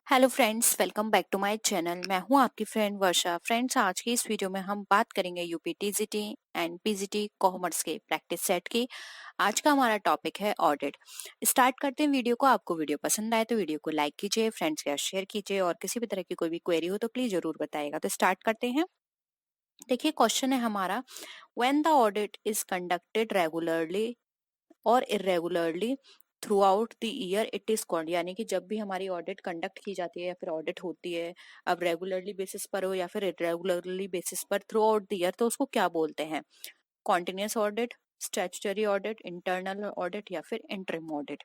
Hello friends, welcome back to my channel. मैं हूं आपकी फ्रेंड वर्षा। फ्रेंड्स, आज की इस वीडियो में हम बात करेंगे UP TGT and PGT commerce के प्रैक्टिस सेट की। आज का हमारा टॉपिक है ऑडिट। स्टार्ट करते हैं वीडियो को। आपको वीडियो पसंद आए तो वीडियो को लाइक कीजिए, फ्रेंड्स के साथ शेयर कीजिए और किसी भी तरह की कोई भी क्वेरी हो तो प्लीज जरूर बताइएगा। तो स्टार्ट करते हैं। देखिए, क्वेश्चन है हमारा, when the audit is conducted regularly और irregularly throughout the year it is called. यानी कि जब भी हमारी ऑडिट कंडक्ट की जाती है या फिर ऑडिट होती है, अब रेगुलरली बेसिस पर हो या फिर इरेगुलरली बेसिस पर थ्रू आउट द ईयर, तो उसको क्या बोलते हैं? Continuous audit, statutory audit, internal audit या फिर इंटरिम ऑडिट।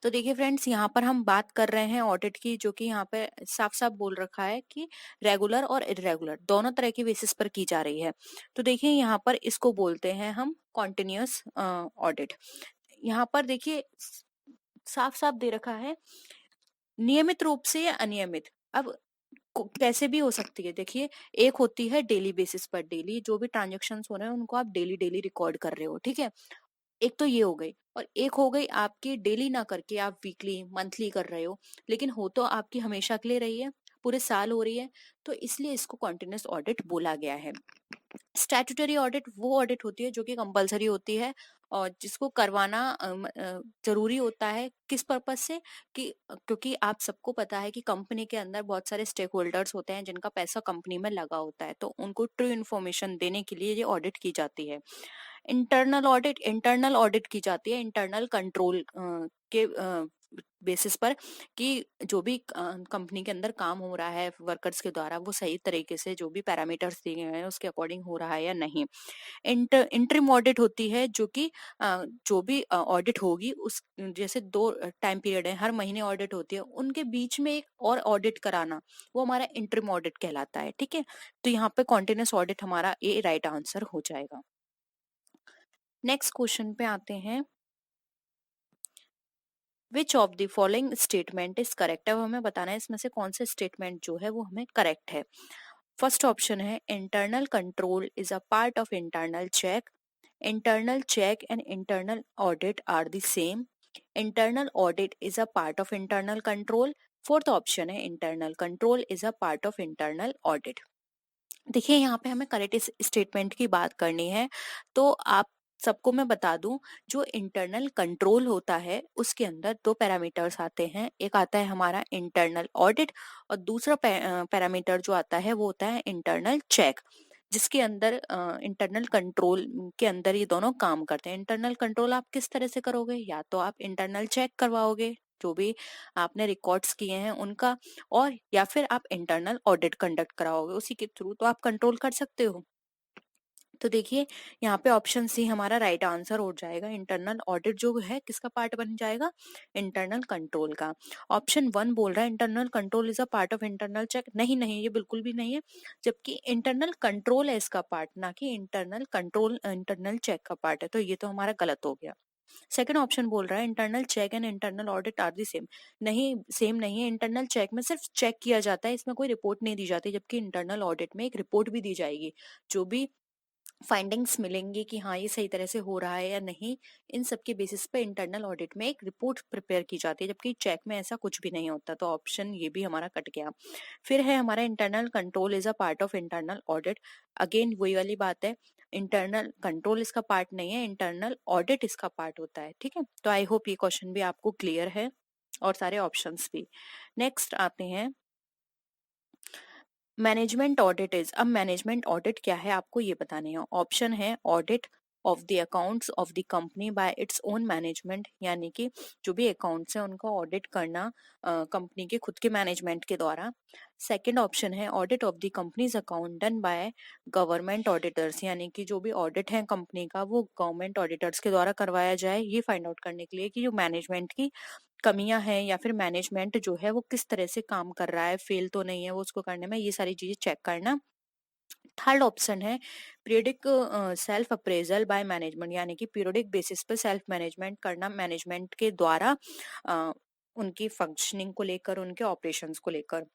तो देखिए फ्रेंड्स, यहाँ पर हम बात कर रहे हैं ऑडिट की, जो कि यहाँ पे साफ साफ बोल रखा है कि रेगुलर और इरेगुलर दोनों तरह की बेसिस पर की जा रही है। तो देखिए यहाँ पर इसको बोलते हैं हम कॉन्टिन्यूस ऑडिट। यहाँ पर देखिए साफ साफ दे रखा है नियमित रूप से या अनियमित। अब कैसे भी हो सकती है। देखिए, एक होती है डेली बेसिस पर, डेली जो भी ट्रांजेक्शन हो रहे हैं उनको आप डेली डेली रिकॉर्ड कर रहे हो, ठीक है। एक तो ये हो गई, और एक हो गई आपकी डेली ना करके आप वीकली मंथली कर रहे हो, लेकिन हो तो आपकी हमेशा के लिए रही है, पूरे साल हो रही है, तो इसलिए इसको कॉन्टिन्यूस ऑडिट बोला गया है। स्टैट्यूटरी ऑडिट वो ऑडिट होती है जो कि कंपलसरी होती है और जिसको करवाना जरूरी होता है। किस पर्पज से? कि क्योंकि आप सबको पता है कि कंपनी के अंदर बहुत सारे स्टेक होल्डर्स होते हैं जिनका पैसा कंपनी में लगा होता है, तो उनको ट्रू इन्फॉर्मेशन देने के लिए ये ऑडिट की जाती है। इंटरनल ऑडिट की जाती है इंटरनल कंट्रोल के बेसिस पर, कि जो भी कंपनी के अंदर काम हो रहा है वर्कर्स के द्वारा, वो सही तरीके से जो भी पैरामीटर्स दिए गए हैं उसके अकॉर्डिंग हो रहा है या नहीं। इंटरिम ऑडिट होती है जो कि जो भी ऑडिट होगी उस जैसे दो टाइम पीरियड है, हर महीने ऑडिट होती है, उनके बीच में एक और ऑडिट कराना, वो हमारा इंटरिम ऑडिट कहलाता है, ठीक है। तो यहाँ पे कॉन्टिन्यूस ऑडिट हमारा ए राइट आंसर हो जाएगा। नेक्स्ट क्वेश्चन पे आते हैं, विच of the following statement is correct. अब हमें बताना है इसमें से कौन से स्टेटमेंट जो है वो हमें करेक्ट है। फर्स्ट ऑप्शन है, internal control is a part of internal check. Internal check and internal audit are the same. Internal audit is a part of internal control. Fourth option है, internal control is a part of internal audit. देखिए, यहाँ पे हमें correct statement की बात करनी है। तो आप सबको मैं बता दूं, जो इंटरनल कंट्रोल होता है उसके अंदर दो पैरामीटर्स आते हैं। एक आता है हमारा इंटरनल ऑडिट और दूसरा पैरामीटर जो आता है वो होता है इंटरनल चेक, जिसके अंदर इंटरनल कंट्रोल के अंदर ये दोनों काम करते हैं। इंटरनल कंट्रोल आप किस तरह से करोगे? या तो आप इंटरनल चेक करवाओगे जो भी आपने रिकॉर्ड्स किए हैं उनका, और या फिर आप इंटरनल ऑडिट कंडक्ट कराओगे उसी के थ्रू, तो आप कंट्रोल कर सकते हो। तो देखिए, यहाँ पे ऑप्शन सी हमारा राइट आंसर हो जाएगा। इंटरनल ऑडिट जो है किसका पार्ट बन जाएगा? इंटरनल कंट्रोल का। ऑप्शन वन बोल रहा है internal control is a part of internal check. नहीं नहीं, ये बिल्कुल भी नहीं है, जबकि इंटरनल कंट्रोल है इसका पार्ट, ना कि इंटरनल कंट्रोल इंटरनल चेक का पार्ट है, तो ये तो हमारा गलत हो गया। सेकंड ऑप्शन बोल रहा है internal check and internal audit are the same. नहीं, सेम नहीं है। इंटरनल चेक में सिर्फ चेक किया जाता है, इसमें कोई रिपोर्ट नहीं दी जाती, जबकि इंटरनल ऑडिट में एक रिपोर्ट भी दी जाएगी। जो भी फाइंडिंग्स मिलेंगी कि हाँ ये सही तरह से हो रहा है या नहीं, इन सब के बेसिस पे इंटरनल ऑडिट में एक रिपोर्ट प्रिपेयर की जाती है, जबकि चेक में ऐसा कुछ भी नहीं होता। तो ऑप्शन ये भी हमारा कट गया। फिर है हमारा internal control is a part of internal audit. Again वही वाली बात है, इंटरनल कंट्रोल इसका पार्ट नहीं है, इंटरनल ऑडिट इसका पार्ट होता है, ठीक है। तो आई होप ये क्वेश्चन भी आपको क्लियर है और सारे ऑप्शंस भी। नेक्स्ट आते हैं, मैनेजमेंट ऑडिट इज। अब मैनेजमेंट ऑडिट क्या है आपको ये बताने हैं। ऑप्शन है, audit of the accounts of the company by its own management, यानी कि जो भी अकाउंट्स है उनका ऑडिट करना कंपनी के खुद के मैनेजमेंट के द्वारा। सेकंड ऑप्शन है, audit of the companies account done by government auditors, यानी कि जो भी ऑडिट है कंपनी का वो गवर्नमेंट ऑडिटर्स के द्वारा करवाया जाए, ये फाइंड आउट करने के लिए कि जो मैनेजमेंट की कमियां हैं या फिर मैनेजमेंट जो है वो किस तरह से काम कर रहा है, फेल तो नहीं है वो उसको करने में, ये सारी चीजें चेक करना। थर्ड ऑप्शन है, periodic self appraisal by management, यानी कि पीरियडिक बेसिस पे सेल्फ मैनेजमेंट करना मैनेजमेंट के द्वारा, अ, उनकी फंक्शनिंग को लेकर, उनके ऑपरेशंस को लेकर।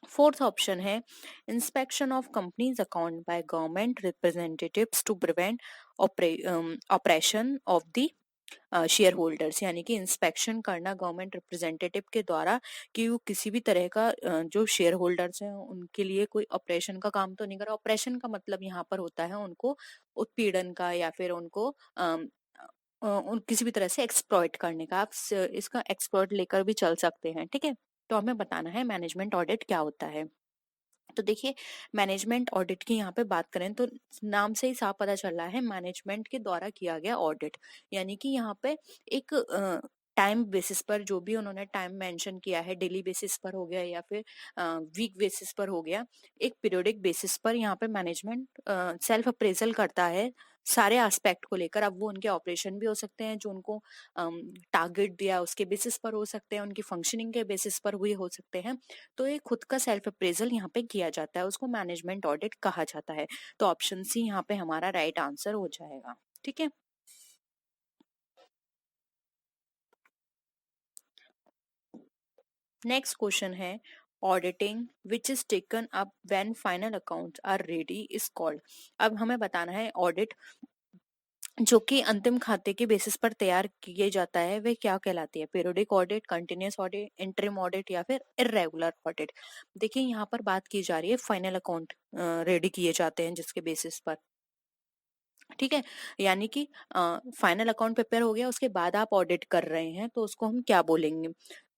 फोर्थ ऑप्शन है, inspection of companies account by government representatives to prevent operation of the shareholders, यानी कि इंस्पेक्शन करना गवर्नमेंट रिप्रेजेंटेटिव के द्वारा कि वो किसी भी तरह का जो शेयर होल्डर्स हैं उनके लिए कोई ऑपरेशन का काम तो नहीं कर रहा। ऑपरेशन का मतलब यहाँ पर होता है उनको उत्पीड़न का या फिर उनको उन किसी भी तरह से एक्सप्लॉइट करने का। आप इसका एक्सप्लॉइट लेकर भी चल सकते हैं, ठीक है। तो हमें बताना है मैनेजमेंट ऑडिट क्या होता है। तो देखिए, मैनेजमेंट ऑडिट की यहाँ पे बात करें तो नाम से ही साफ पता चल रहा है मैनेजमेंट के द्वारा किया गया ऑडिट, यानी कि यहाँ पे एक टाइम बेसिस पर जो भी उन्होंने टाइम मेंशन किया है, डेली बेसिस पर हो गया या फिर वीक बेसिस पर हो गया, एक पीरियोडिक बेसिस पर यहाँ पे मैनेजमेंट सेल्फ अप्रेजल करता है सारे एस्पेक्ट को लेकर। अब वो उनके ऑपरेशन भी हो सकते हैं जो उनको टारगेट दिया उसके बेसिस पर हो सकते हैं, उनकी फंक्शनिंग के बेसिस पर हुए हो सकते हैं। तो ये खुद का सेल्फ अप्रेजल यहाँ पे किया जाता है, उसको मैनेजमेंट ऑडिट कहा जाता है। तो ऑप्शन सी यहाँ पे हमारा राइट आंसर हो जाएगा, ठीक है। नेक्स्ट क्वेश्चन है auditing which is taken up when final accounts are ready is called. अब हमें बताना है ऑडिट जो कि अंतिम खाते के बेसिस पर तैयार किए जाता है वे क्या कहलाती है, periodic audit, continuous audit, interim audit या फिर इर्रेगुलर ऑडिट। देखिए यहाँ पर बात की जा रही है फाइनल अकाउंट रेडी किए जाते हैं जिसके बेसिस पर, ठीक है। यानी कि फाइनल अकाउंट प्रिपेयर हो गया उसके बाद आप ऑडिट कर रहे हैं तो उसको हम क्या बोलेंगे।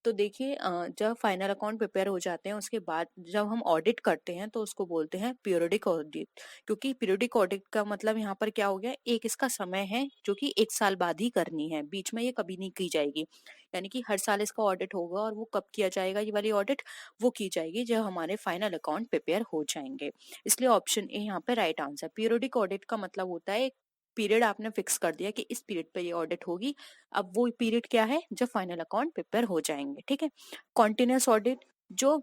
तो देखिए जब फाइनल अकाउंट प्रिपेयर हो जाते हैं उसके बाद जब हम ऑडिट करते हैं तो उसको बोलते हैं पीरियोडिक ऑडिट। क्योंकि पीरियोडिक ऑडिट का मतलब यहाँ पर क्या हो गया, एक इसका समय है जो कि 1 साल बाद ही करनी है, बीच में ये कभी नहीं की जाएगी। यानी कि हर साल इसका ऑडिट होगा और वो कब किया जाएगा ये वाली ऑडिट, वो की जाएगी जब हमारे फाइनल अकाउंट प्रिपेयर हो जाएंगे। इसलिए ऑप्शन ए यहाँ पे राइट आंसर। पीरियोडिक ऑडिट का मतलब होता है पीरियड आपने फिक्स कर दिया कि इस पीरियड पे ये ऑडिट होगी। अब वो पीरियड क्या है, जब फाइनल अकाउंट प्रिपेयर हो जाएंगे, ठीक है। कॉन्टिन्यूस ऑडिट जो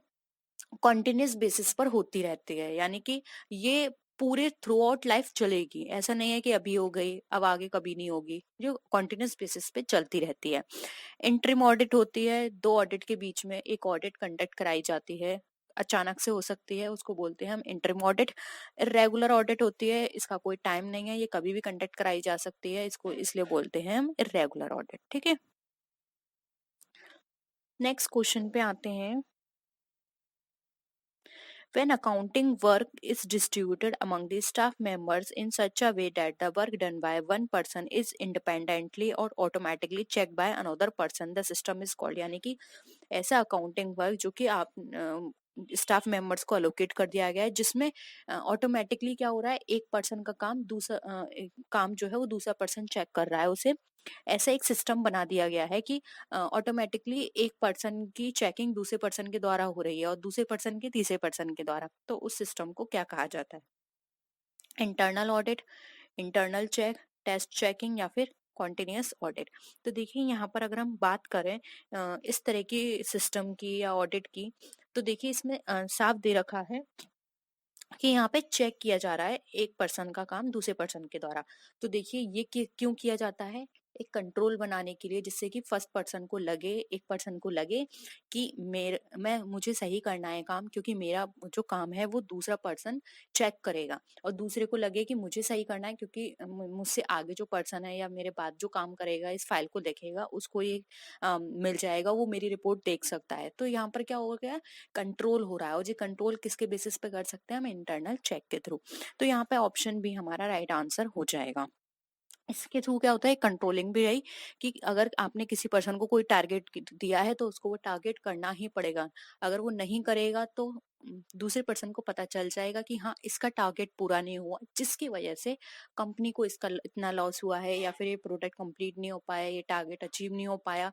कॉन्टिन्यूस बेसिस पर होती रहती है, यानी कि ये पूरे थ्रू आउट लाइफ चलेगी, ऐसा नहीं है कि अभी हो गई अब आगे कभी नहीं होगी, जो कॉन्टिन्यूस बेसिस पे चलती रहती है। इंटरिम ऑडिट होती है, दो ऑडिट के बीच में एक ऑडिट कंडक्ट कराई जाती है, अचानक से हो सकती है, उसको बोलते हैं हम इंटरिम ऑडिट। इरेगुलर ऑडिट होती है, इसका कोई टाइम नहीं है, ये कभी भी कंडक्ट कराई जा सकती है, इसको इसलिए बोलते हैं हम इरेगुलर ऑडिट, ठीक है। नेक्स्ट क्वेश्चन पे आते हैं। When accounting work is distributed among the staff members in such a way that the work done by one person is independently or automatically checked by another person, the system is called। यानी कि ऐसा accounting work जो कि आप staff members को allocate कर दिया गया है जिसमें ऑटोमेटिकली क्या हो रहा है, एक पर्सन का काम काम जो है वो दूसरा पर्सन चेक कर रहा है उसे। ऐसा एक सिस्टम बना दिया गया है कि ऑटोमेटिकली एक पर्सन की चेकिंग दूसरे पर्सन के द्वारा हो रही है और दूसरे पर्सन की तीसरे पर्सन के द्वारा। तो उस सिस्टम को क्या कहा जाता है, internal audit, internal check, test checking या फिर कॉन्टिन्यूस ऑडिट। तो देखिए यहाँ पर अगर हम बात करें इस तरह की सिस्टम की या ऑडिट की, तो देखिए इसमें साफ दे रखा है कि यहाँ पे चेक किया जा रहा है एक पर्सन का काम दूसरे पर्सन के द्वारा। तो देखिए ये क्यों किया जाता है, एक कंट्रोल बनाने के लिए, जिससे कि फर्स्ट पर्सन को लगे, एक पर्सन को लगे कि मुझे सही करना है काम, क्योंकि मेरा जो काम है वो दूसरा पर्सन चेक करेगा, और दूसरे को लगे कि मुझे सही करना है क्योंकि मुझसे आगे जो पर्सन है या मेरे बाद जो काम करेगा इस फाइल को देखेगा उसको ये मिल जाएगा, वो मेरी रिपोर्ट देख सकता है। तो यहाँ पर क्या हो गया, कंट्रोल हो रहा है, और ये कंट्रोल किसके बेसिस पे कर सकते हैं हम, इंटरनल चेक के थ्रू। तो यहाँ पे ऑप्शन बी हमारा राइट आंसर हो जाएगा। इसके थ्रू क्या होता है, कंट्रोलिंग भी रही कि अगर आपने किसी पर्सन को कोई टारगेट दिया है तो उसको वो टारगेट करना ही पड़ेगा। अगर वो नहीं करेगा तो दूसरे पर्सन को पता चल जाएगा कि हाँ इसका टारगेट पूरा नहीं हुआ, जिसकी वजह से कंपनी को इसका इतना लॉस हुआ है या फिर ये प्रोडक्ट कंप्लीट नहीं हो पाया, ये टारगेट अचीव नहीं हो पाया।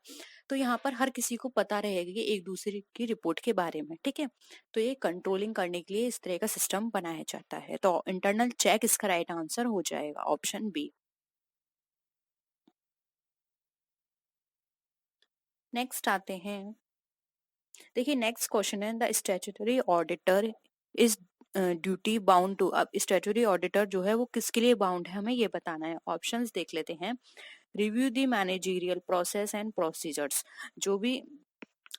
तो यहाँ पर हर किसी को पता रहेगा कि एक दूसरे की रिपोर्ट के बारे में, ठीक है। तो ये कंट्रोलिंग करने के लिए इस तरह का सिस्टम बनाया जाता है। तो इंटरनल चेक इसका राइट आंसर हो जाएगा, ऑप्शन बी। नेक्स्ट आते हैं। देखिए नेक्स्ट क्वेश्चन है, the statutory auditor is duty bound to. अब स्टैट्यूटरी ऑडिटर जो है वो किसके लिए बाउंड है, हमें ये बताना है। ऑप्शंस देख लेते हैं। Review the managerial process and procedures, जो भी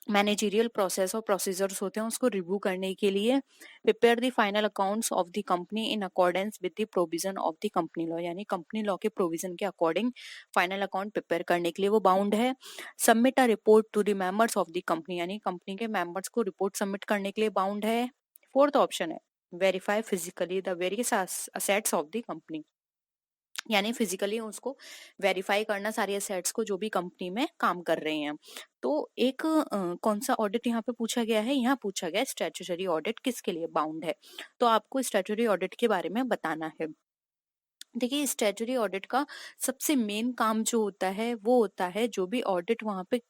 मैनेजरियल प्रोसेस और प्रोसीजर्स होते हैं उसको रिव्यू करने के लिए। Prepare the final accounts of the company in accordance with the provision of the company law, यानी कंपनी लॉ के प्रोविजन के अकॉर्डिंग फाइनल अकाउंट प्रिपेयर करने के लिए वो बाउंड है। Submit a report to the members of the company, यानी company के मेंबर्स को रिपोर्ट सबमिट करने के लिए बाउंड है। फोर्थ ऑप्शन है verify physically the various assets of the company, यानी फिजिकली उसको वेरीफाई करना सारी एसेट्स को जो भी कंपनी में काम कर रहे हैं। तो एक कौन सा ऑडिट यहाँ पे पूछा गया है, यहाँ पूछा गया स्टैट्यूटरी ऑडिट किसके लिए बाउंड है, तो आपको स्टैट्यूटरी ऑडिट के बारे में बताना है। देखिए स्टैट्यूटरी ऑडिट का सबसे मेन काम जो होता है वो होता है जो भी ऑडिट वहां पे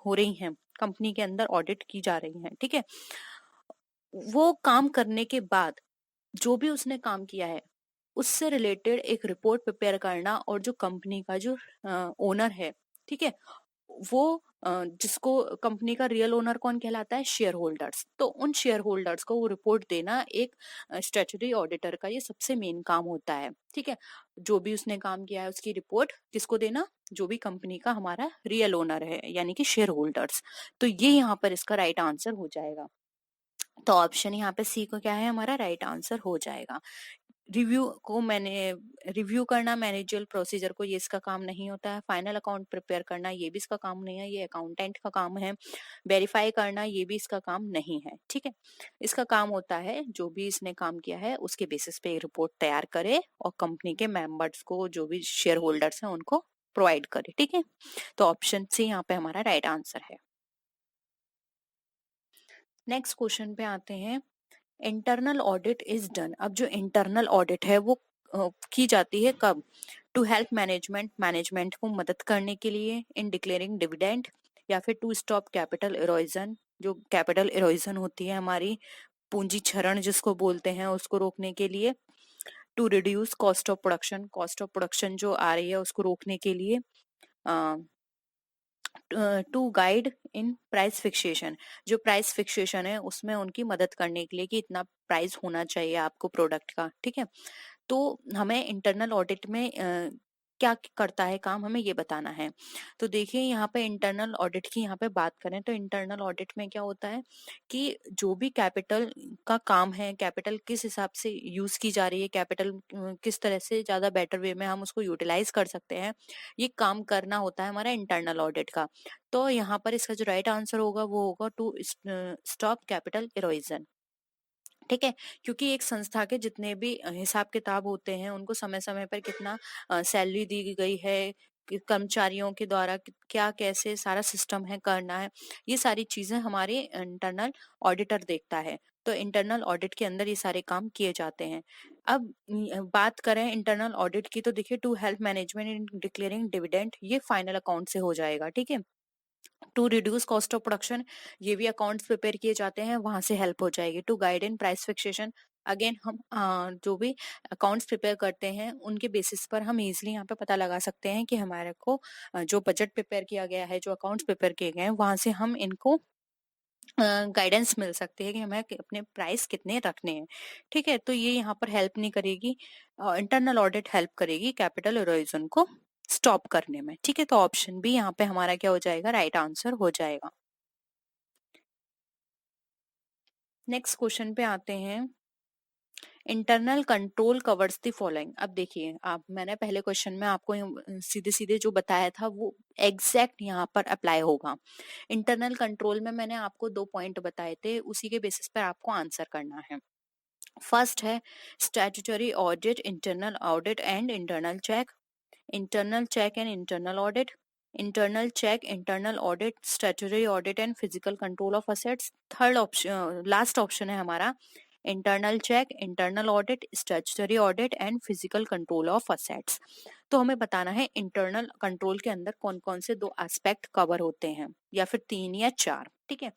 हो रही है, कंपनी के अंदर ऑडिट की जा रही है, ठीक है, वो काम करने के बाद जो भी उसने काम किया है उससे रिलेटेड एक रिपोर्ट प्रिपेयर करना, और जो कंपनी का जो ओनर है, ठीक है, वो जिसको कंपनी का रियल ओनर कौन कहलाता है, शेयर होल्डर्स, तो उन शेयर होल्डर्स को वो रिपोर्ट देना एक स्टैट्यूटरी ऑडिटर का ये सबसे मेन काम होता है, ठीक है। जो भी उसने काम किया है उसकी रिपोर्ट किसको देना, जो भी कंपनी का हमारा रियल ओनर है यानी कि शेयर होल्डर्स। तो ये यहाँ पर इसका राइट आंसर हो जाएगा। तो ऑप्शन यहाँ पे सी को क्या है हमारा राइट आंसर हो जाएगा। रिव्यू करना मैनेजरियल प्रोसीजर को ये इसका काम नहीं होता है। फाइनल अकाउंट प्रिपेयर करना ये भी इसका काम नहीं है, ये अकाउंटेंट का काम है। वेरीफाई करना ये भी इसका काम नहीं है, ठीक है। इसका काम होता है जो भी इसने काम किया है उसके बेसिस पे रिपोर्ट तैयार करे और कंपनी के मेंबर्स को जो भी शेयर होल्डर्स हैं उनको प्रोवाइड करे, ठीक है। तो ऑप्शन सी यहाँ पे हमारा राइट आंसर है। नेक्स्ट क्वेश्चन पे आते हैं। इंटरनल ऑडिट इज डन, अब जो इंटरनल ऑडिट है वो की जाती है कब, टू हेल्प मैनेजमेंट, मैनेजमेंट को मदद करने के लिए, इन डिक्लेयरिंग डिविडेंड, या फिर टू स्टॉप कैपिटल इरोजन, जो कैपिटल इरोजन होती है हमारी पूंजी क्षरण जिसको बोलते हैं उसको रोकने के लिए, to reduce cost of production, cost of production जो आ रही है उसको रोकने के लिए, to guide in price fixation, जो प्राइस फिक्सेशन है उसमें उनकी मदद करने के लिए कि इतना प्राइस होना चाहिए आपको प्रोडक्ट का, ठीक है। तो हमें इंटरनल ऑडिट में क्या करता है काम, हमें ये बताना है। तो देखिए यहाँ पे इंटरनल ऑडिट की यहाँ पे बात करें तो इंटरनल ऑडिट में क्या होता है कि जो भी कैपिटल का काम है, कैपिटल किस हिसाब से यूज की जा रही है, कैपिटल किस तरह से ज्यादा बेटर वे में हम उसको यूटिलाइज कर सकते हैं, ये काम करना होता है हमारा इंटरनल ऑडिट का। तो यहाँ पर इसका जो राइट आंसर होगा वो होगा टू स्टॉप कैपिटल इरोजन, ठीक है। क्योंकि एक संस्था के जितने भी हिसाब किताब होते हैं उनको समय समय पर कितना सैलरी दी गई है, कर्मचारियों के द्वारा क्या कैसे सारा सिस्टम है करना है, ये सारी चीजें हमारे इंटरनल ऑडिटर देखता है। तो इंटरनल ऑडिट के अंदर ये सारे काम किए जाते हैं। अब बात करें इंटरनल ऑडिट की तो देखिए to help management in declaring dividend, ये फाइनल अकाउंट से हो जाएगा, ठीक है। To reduce cost of production, ये भी अकाउंट्स प्रिपेयर किए जाते हैं वहां से हेल्प हो जाएगी। To guide in price fixation, again हम जो भी अकाउंट्स प्रिपेयर करते हैं उनके बेसिस पर हम इजिली यहाँ पे पता लगा सकते हैं कि हमारे को जो बजट प्रिपेयर किया गया है, जो अकाउंट्स प्रिपेयर किए गए हैं वहां से हम इनको गाइडेंस मिल सकती है कि हमें अपने प्राइस कितने रखने हैं, ठीक है। तो ये यहाँ पर हेल्प नहीं करेगी, इंटरनल ऑडिट हेल्प करेगी कैपिटल इरोजन को स्टॉप करने में, ठीक है। तो ऑप्शन बी यहाँ पे हमारा क्या हो जाएगा, राइट आंसर हो जाएगा। नेक्स्ट क्वेश्चन पे आते हैं। Internal control covers the following, अब देखिए आप मैंने पहले क्वेश्चन में आपको सीधे सीधे जो बताया था वो एग्जैक्ट यहाँ पर अप्लाई होगा। इंटरनल कंट्रोल में मैंने आपको 2 पॉइंट बताए थे, उसी के बेसिस पर आपको आंसर करना है। फर्स्ट है statutory audit, internal audit and internal check, internal check and internal audit, internal check, internal audit, statutory audit and physical control of assets. Third option last option है हमारा internal check, internal audit, statutory audit and physical control of assets. तो हमें बताना है internal control के अंदर कौन कौन से 2 एस्पेक्ट कवर होते हैं, या फिर 3 या 4, ठीक है।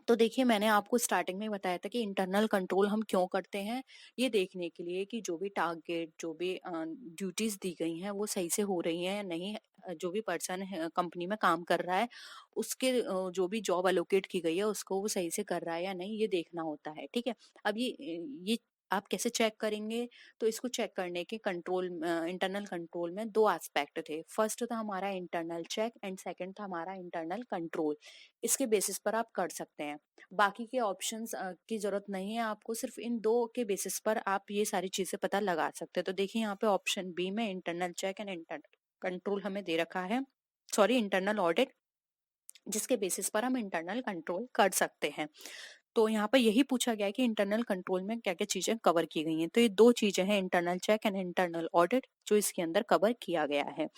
तो देखिए मैंने आपको स्टार्टिंग में बताया था कि इंटरनल कंट्रोल हम क्यों करते हैं, ये देखने के लिए कि जो भी टारगेट, जो भी ड्यूटीज दी गई हैं वो सही से हो रही हैं या नहीं, जो भी पर्सन कंपनी में काम कर रहा है उसके जो भी जॉब अलोकेट की गई है उसको वो सही से कर रहा है या नहीं, ये देखना होता है, ठीक है। अब ये आप कैसे चेक करेंगे? तो इसको चेक करने के इंटरनल कंट्रोल में 2 एस्पेक्ट थे। फर्स्ट था हमारा इंटरनल चेक एंड सेकंड था हमारा इंटरनल कंट्रोल। इसके बेसिस पर आप कर सकते हैं। बाकी के ऑप्शंस की ज़रूरत नहीं है आपको, सिर्फ इन 2 के बेसिस पर आप ये सारी चीज़ें पता लगा सकते हैं। तो देखिए यहाँ पे ऑप्शन बी में internal check and internal control हमें दे रखा है, सॉरी इंटरनल ऑडिट, जिसके बेसिस पर हम इंटरनल कंट्रोल कर सकते हैं। तो यहाँ पर यही पूछा गया है कि इंटरनल कंट्रोल में क्या-क्या चीजें कवर की गई हैं। तो ये 2 चीजें हैं, internal check and internal audit, जो इसके अंदर कवर किया गया है।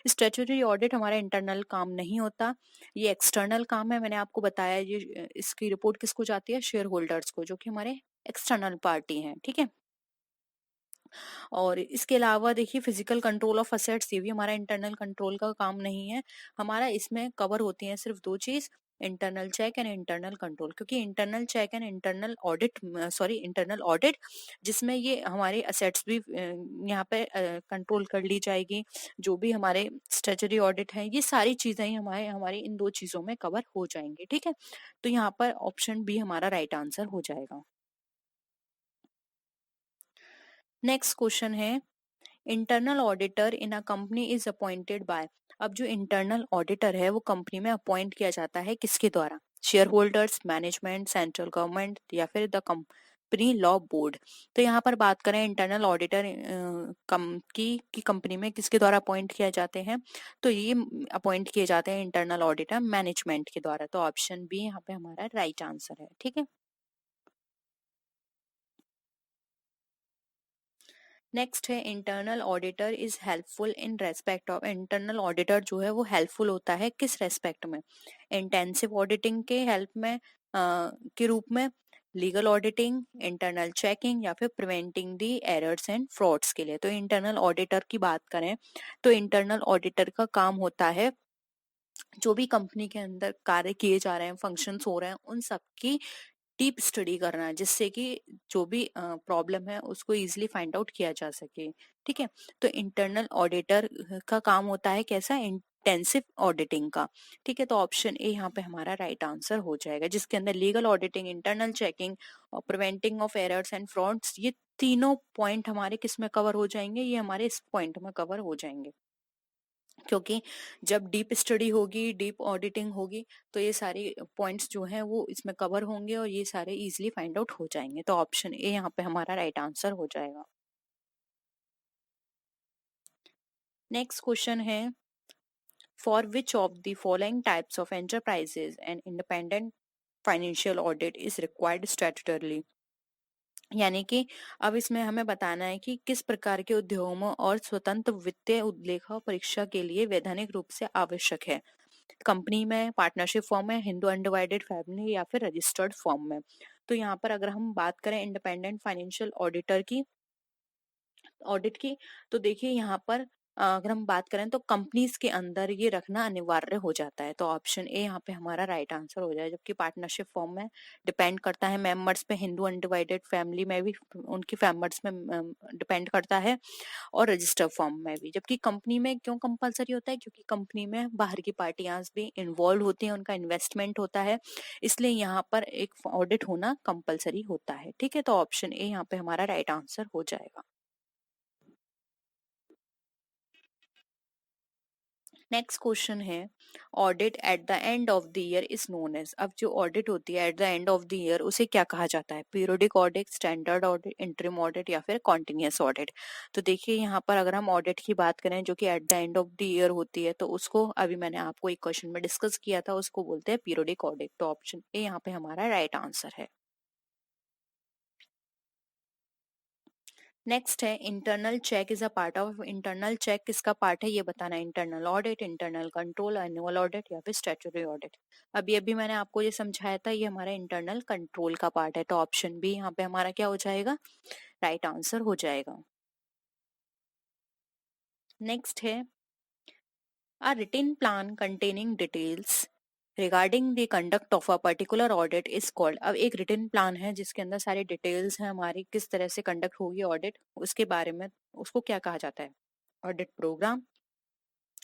स्टैट्यूटरी ऑडिट हमारा इंटरनल काम नहीं होता, ये एक्सटर्नल काम है। मैंने आपको बताया ये इसकी रिपोर्ट किसको जाती है? शेयर होल्डर्स को, जो कि हमारे एक्सटर्नल पार्टी हैं, ठीक है। और इसके अलावा देखिए फिजिकल कंट्रोल ऑफ असेट्स, ये भी हमारा इंटरनल कंट्रोल का काम नहीं है। हमारा इसमें कवर होती हैं सिर्फ 2 चीज, internal check and internal control. क्योंकि internal check and internal audit, जिसमें ये हमारे असेट्स भी यहाँ पे कंट्रोल कर ली जाएगी। जो भी हमारे स्टैट्यूटरी ऑडिट है, ये सारी चीजें ही हमारे हमारी इन 2 चीजों में कवर हो जाएंगी, ठीक है। तो यहाँ पर ऑप्शन बी हमारा राइट आंसर हो जाएगा। नेक्स्ट क्वेश्चन है, internal auditor in a company is appointed by. अब जो इंटरनल ऑडिटर है वो कंपनी में अपॉइंट किया जाता है किसके द्वारा? Share holders, management, central government या फिर द कंपनी लॉ बोर्ड। तो यहाँ पर बात करें इंटरनल ऑडिटर की कंपनी में किसके द्वारा अपॉइंट किया जाते हैं? तो ये अपॉइंट किए जाते हैं इंटरनल ऑडिटर मैनेजमेंट के द्वारा। तो ऑप्शन बी यहाँ पे हमारा राइट आंसर है, ठीक है। नेक्स्ट है, internal auditor is helpful in respect of. Internal auditor जो है वो हेल्पफुल होता है किस रेस्पेक्ट में? इंटेंसिव ऑडिटिंग के हेल्प में के रूप में, लीगल ऑडिटिंग, इंटरनल चेकिंग या फिर preventing the errors and frauds के लिए। तो इंटरनल ऑडिटर की बात करें तो इंटरनल ऑडिटर का काम होता है जो भी कंपनी के अंदर कार्य किए जा रहे हैं, फंक्शंस हो रहे हैं, उन सब की डीप स्टडी करना है, जिससे कि जो भी प्रॉब्लम है उसको इजीली फाइंड आउट किया जा सके, ठीक है। तो इंटरनल ऑडिटर का काम होता है कैसा? इंटेंसिव ऑडिटिंग का, ठीक है। तो ऑप्शन ए यहाँ पे हमारा राइट आंसर हो जाएगा, जिसके अंदर लीगल ऑडिटिंग, इंटरनल चेकिंग और preventing of errors and frauds, ये तीनों पॉइंट हमारे किस में कवर हो जाएंगे? ये हमारे इस पॉइंट में कवर हो जाएंगे। क्योंकि जब डीप स्टडी होगी, डीप ऑडिटिंग होगी, तो ये सारे पॉइंट्स जो हैं वो इसमें कवर होंगे और ये सारे इजीली फाइंड आउट हो जाएंगे। तो ऑप्शन ए यहाँ पे हमारा राइट आंसर हो जाएगा। नेक्स्ट क्वेश्चन है, for which of the following types of enterprises and independent financial audit is required statutorily. यानी कि अब इसमें हमें बताना है कि किस प्रकार के उद्योगों और स्वतंत्र वित्तीय लेखा परीक्षा के लिए वैधानिक रूप से आवश्यक है। कंपनी में, पार्टनरशिप फॉर्म में, हिंदू अनडिवाइडेड फैमिली या फिर रजिस्टर्ड फॉर्म में। तो यहाँ पर अगर हम बात करें इंडिपेंडेंट फाइनेंशियल ऑडिटर की, ऑडिट की, तो देखिए यहाँ पर अगर हम बात करें तो कंपनीज के अंदर ये रखना अनिवार्य हो जाता है। तो ऑप्शन ए यहाँ पे हमारा राइट आंसर हो जाए। जबकि पार्टनरशिप फॉर्म में डिपेंड करता है मेंबर्स पे, हिंदू अनडिवाइडेड फैमिली में भी उनके मेंबर्स में डिपेंड करता है, और रजिस्टर फॉर्म में भी। जबकि कंपनी में क्यों कंपलसरी होता है? क्योंकि कंपनी में बाहर की पार्टियां भी इन्वॉल्व होती हैं, उनका इन्वेस्टमेंट होता है, इसलिए यहाँ पर एक ऑडिट होना कंपलसरी होता है, ठीक है। तो ऑप्शन ए यहाँ पे हमारा राइट आंसर हो जाएगा। नेक्स्ट क्वेश्चन है, audit at the end of the year is known as. अब जो ऑडिट होती है at the end of the year, उसे क्या कहा जाता है? Periodic audit, standard audit, interim audit या फिर कॉन्टिन्यूअस ऑडिट। तो देखिए यहाँ पर अगर हम ऑडिट की बात करें जो कि eight the end of the year होती है, तो उसको अभी मैंने आपको एक क्वेश्चन में डिस्कस किया था, उसको बोलते हैं पीरियोडिक ऑडिट। तो ऑप्शन ए यहाँ पे हमारा राइट आंसर है। नेक्स्ट है, internal check is a part of. Internal check किसका पार्ट है ये बताना है? Internal audit, internal control, annual audit या फिर स्टैट्यूटरी ऑडिट। अभी अभी मैंने आपको ये समझाया था, ये हमारा इंटरनल कंट्रोल का पार्ट है। तो ऑप्शन बी यहाँ पे हमारा क्या हो जाएगा? राइट आंसर हो जाएगा। नेक्स्ट है, a written plan containing details regarding the conduct of a particular audit is called. अब एक रिटन प्लान है जिसके अंदर सारी डिटेल्स हैं हमारी, किस तरह से कंडक्ट होगी ऑडिट उसके बारे में, उसको क्या कहा जाता है? Audit programme,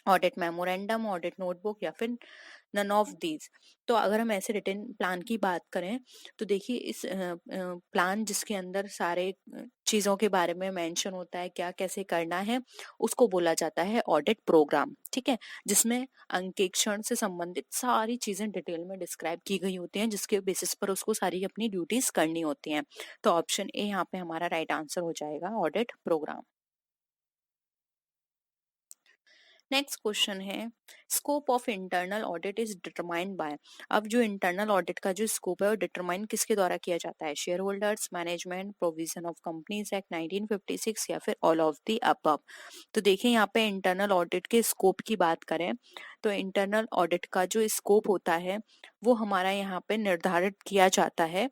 audit memorandum, audit notebook या फिर नन ऑफ दीज। तो अगर हम ऐसे रिटन प्लान की बात करें तो देखिए इस प्लान जिसके अंदर सारे चीजों के बारे में मेंशन होता है, क्या कैसे करना है, उसको बोला जाता है ऑडिट प्रोग्राम। ठीक है, जिसमें अंकेक्षण से संबंधित सारी चीजें डिटेल में डिस्क्राइब की गई होती हैं, जिसके बेसिस पर उसको सारी अपनी ड्यूटीज करनी होती हैं। तो ऑप्शन ए यहाँ पे हमारा राइट आंसर हो जाएगा, ऑडिट प्रोग्राम। नेक्स्ट क्वेश्चन है, scope of internal audit is determined by. अब जो इंटरनल ऑडिट का जो स्कोप है वो डिटरमाइन किसके द्वारा किया जाता है? Share holders, management, provision of companies act 1956 या फिर ऑल ऑफ द अबव। तो देखिए यहाँ पे इंटरनल ऑडिट के स्कोप की बात करें तो इंटरनल ऑडिट का जो स्कोप होता है वो हमारा यहाँ पे निर्धारित किया जाता है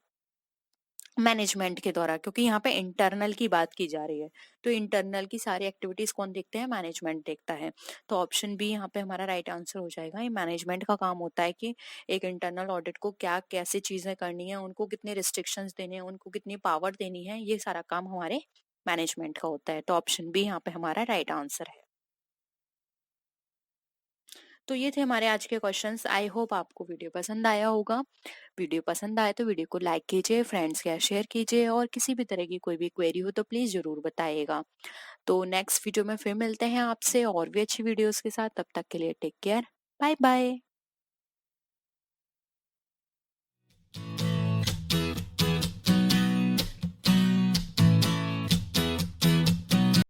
मैनेजमेंट के द्वारा, क्योंकि यहाँ पे इंटरनल की बात की जा रही है। तो इंटरनल की सारी एक्टिविटीज कौन देखते हैं? मैनेजमेंट देखता है। तो ऑप्शन बी यहाँ पे हमारा राइट आंसर हो जाएगा। ये मैनेजमेंट का काम होता है कि एक इंटरनल ऑडिट को क्या कैसे चीजें करनी है, उनको कितने रिस्ट्रिक्शंस देने हैं, उनको कितनी पावर देनी है, ये सारा काम हमारे मैनेजमेंट का होता है। तो ऑप्शन बी यहाँ पे हमारा राइट आंसर है। तो ये थे हमारे आज के क्वेश्चंस। आई होप आपको वीडियो पसंद आया होगा। वीडियो पसंद आए तो वीडियो को लाइक कीजिए, फ्रेंड्स के साथ शेयर कीजिए, और किसी भी तरह की कोई भी क्वेरी हो तो प्लीज जरूर बताइएगा। तो नेक्स्ट वीडियो में फिर मिलते हैं आपसे और भी अच्छी वीडियोस के साथ। तब तक के लिए टेक केयर, बाय बाय।